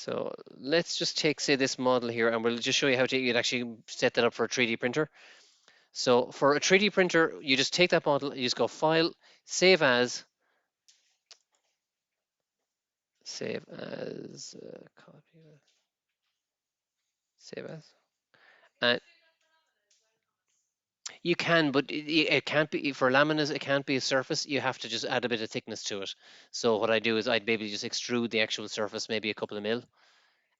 So let's just take, say, this model here, and we'll just show you how to you'd actually set that up for a 3D printer. So for a 3D printer, you just take that model, you just go File, Save As, copy, Save As, and you can, but it can't be for laminates. It can't be a surface. You have to just add a bit of thickness to it. So what I do is I'd maybe just extrude the actual surface, maybe a couple of mil,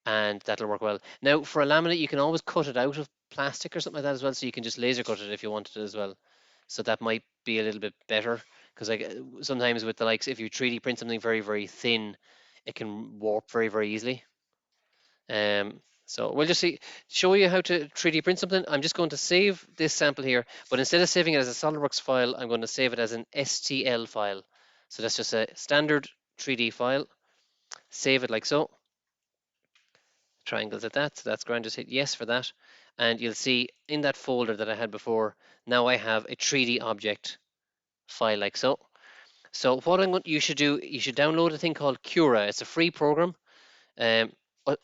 and that'll work well. Now for a laminate, you can always cut it out of plastic or something like that as well. So you can just laser cut it if you wanted it as well. So that might be a little bit better because like sometimes with the likes, if you 3D print something very, very thin, it can warp very, very easily. So we'll just show you how to 3D print something. I'm just going to save this sample here, but instead of saving it as a SolidWorks file, I'm going to save it as an STL file. So that's just a standard 3D file. Save it like so. Triangles at that, so that's grand. Just hit yes for that. And you'll see in that folder that I had before, now I have a 3D object file like so. So what you should do, you should download a thing called Cura. It's a free program.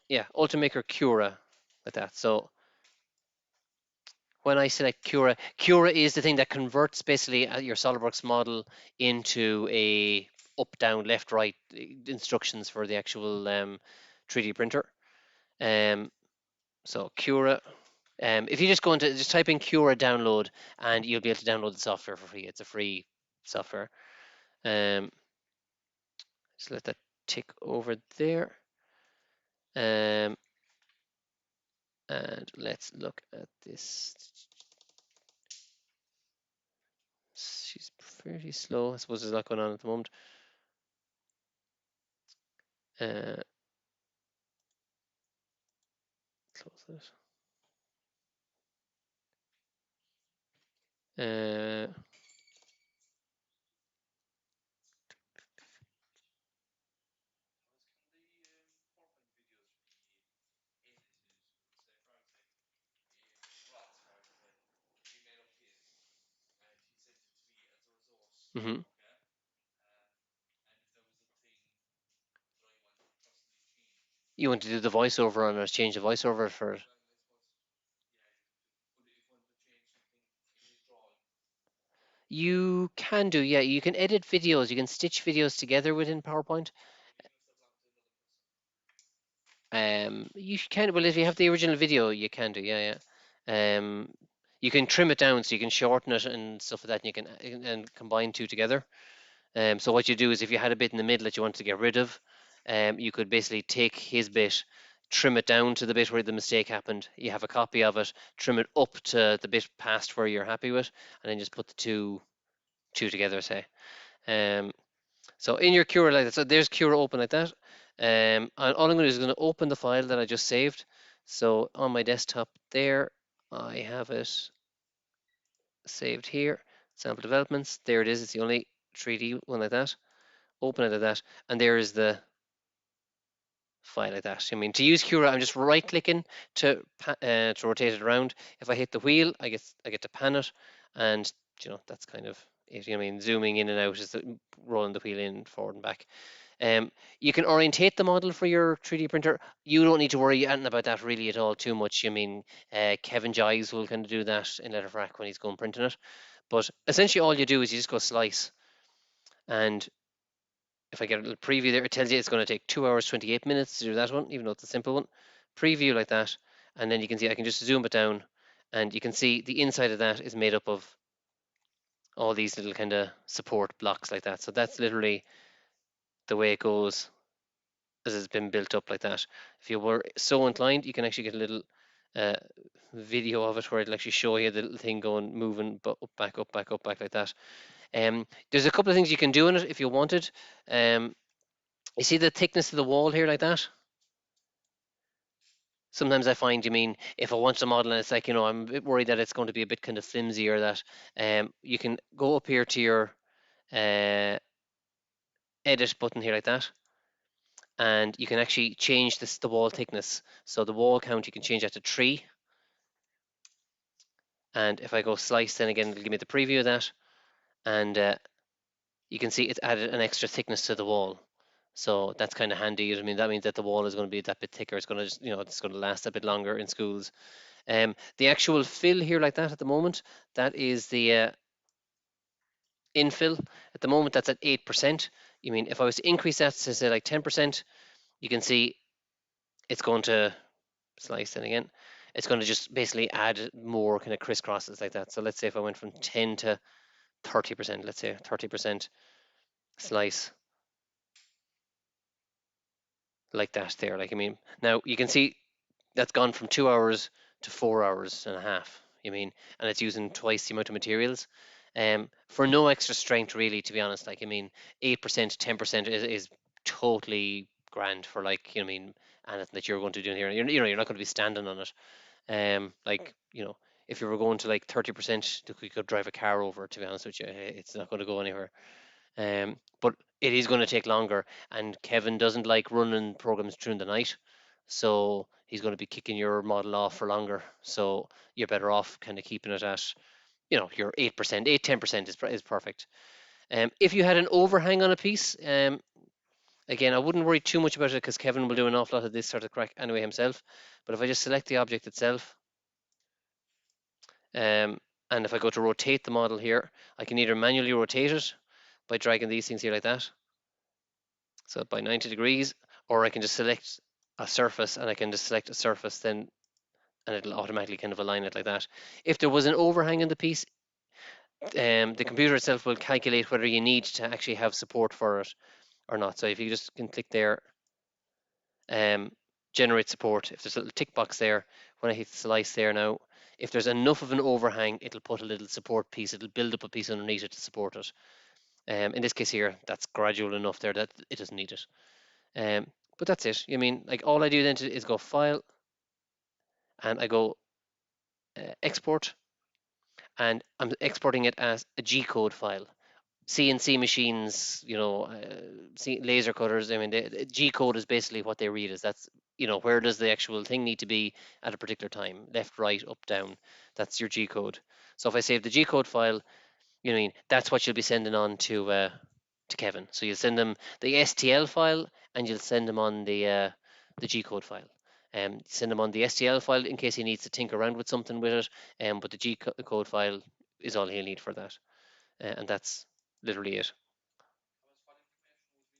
Yeah, Ultimaker Cura, like that. So when I select Cura, Cura is the thing that converts basically your SolidWorks model into a up, down, left, right instructions for the actual 3D printer. So Cura. If you just go into, just type in Cura download, and you'll be able to download the software for free. It's a free software. Just let that tick over there. And let's look at this. She's pretty slow. I suppose there's a lot going on at the moment. Close this. Mm-hmm. You want to do the voiceover on it, change the voiceover for it? You can do, yeah. You can edit videos. You can stitch videos together within PowerPoint. You can, well, if you have the original video, you can do, yeah, yeah. You can trim it down so you can shorten it and stuff like that, and you can and combine two together. So what you do is if you had a bit in the middle that you want to get rid of, you could basically take his bit, trim it down to the bit where the mistake happened. You have a copy of it, trim it up to the bit past where you're happy with, and then just put the two together, say. Um, so in your Cura like that, so there's Cura open like that. And all I'm going to do is going to open the file that I just saved. So on my desktop there, I have it saved here. Sample developments. There it is. It's the only 3D one like that. Open it like that, and there is the file like that. I mean, to use Cura, I'm just right clicking to rotate it around. If I hit the wheel, I get to pan it, and that's kind of it. I mean, zooming in and out is rolling the wheel in forward and back. You can orientate the model for your 3D printer. You don't need to worry anything about that really at all too much. I mean, Kevin Giles will kind of do that in Letterfrac when he's going printing it. But essentially all you do is you just go slice. And if I get a little preview there, it tells you it's going to take 2 hours, 28 minutes to do that one, even though it's a simple one. Preview like that. And then you can see, I can just zoom it down, and you can see the inside of that is made up of all these little kind of support blocks like that. So that's literally the way it goes as it's been built up like that. If you were so inclined, you can actually get a little uh, video of it where it'll actually show you the little thing going, moving, but up, back, up, back, up, back like that. There's a couple of things you can do in it if you wanted. You see the thickness of the wall here like that? Sometimes I find, if I want a model and it's like, I'm a bit worried that it's going to be a bit kind of flimsy or that, you can go up here to your uh, edit button here like that, and you can actually change the wall thickness. So the wall count, you can change that to 3. And if I go slice, then again, it'll give me the preview of that. And you can see it's added an extra thickness to the wall. So that's kind of handy. I mean, that means that the wall is going to be that bit thicker. It's going to just, it's going to last a bit longer in schools. The actual fill here like that at the moment, that is the infill. At the moment, that's at 8%. You mean if I was to increase that to say like 10%, you can see it's going to slice then again. It's going to just basically add more kind of crisscrosses like that. So let's say if I went from 10 to 30%, let's say 30% slice like that there. Like, I mean, now you can see that's gone from 2 hours to 4 hours and a half. You mean, and it's using twice the amount of materials, for no extra strength really. To be honest, like I mean, 8%, 10% is totally grand for like I mean anything that you're going to do here. You're not going to be standing on it. Like if you were going to like 30%, you could drive a car over. To be honest with you, it's not going to go anywhere. But it is going to take longer, and Kevin doesn't like running programs during the night, so he's going to be kicking your model off for longer. So you're better off kind of keeping it at, your 8%, 10% is perfect. If you had an overhang on a piece, again, I wouldn't worry too much about it because Kevin will do an awful lot of this sort of crack anyway himself. But if I just select the object itself, um, and if I go to rotate the model here, I can either manually rotate it by dragging these things here like that, so by 90 degrees, or I can just select a surface, and I can just select a surface then, and it'll automatically kind of align it like that. If there was an overhang in the piece, the computer itself will calculate whether you need to actually have support for it or not. So if you just can click there, um, generate support, if there's a little tick box there, when I hit slice there now, if there's enough of an overhang, it'll put a little support piece, it'll build up a piece underneath it to support it. In this case here, that's gradual enough there that it doesn't need it. But that's it. I mean, like all I do then is go File, and I go Export, and I'm exporting it as a G code file. CNC machines, laser cutters. I mean, the G code is basically what they read as. That's where does the actual thing need to be at a particular time, left, right, up, down. That's your G code. So if I save the G code file, that's what you'll be sending on to Kevin. So you'll send them the STL file, and you'll send them on the G code file. Send him on the STL file in case he needs to tinker around with something with it. But the G code file is all he'll need for that, and that's literally it.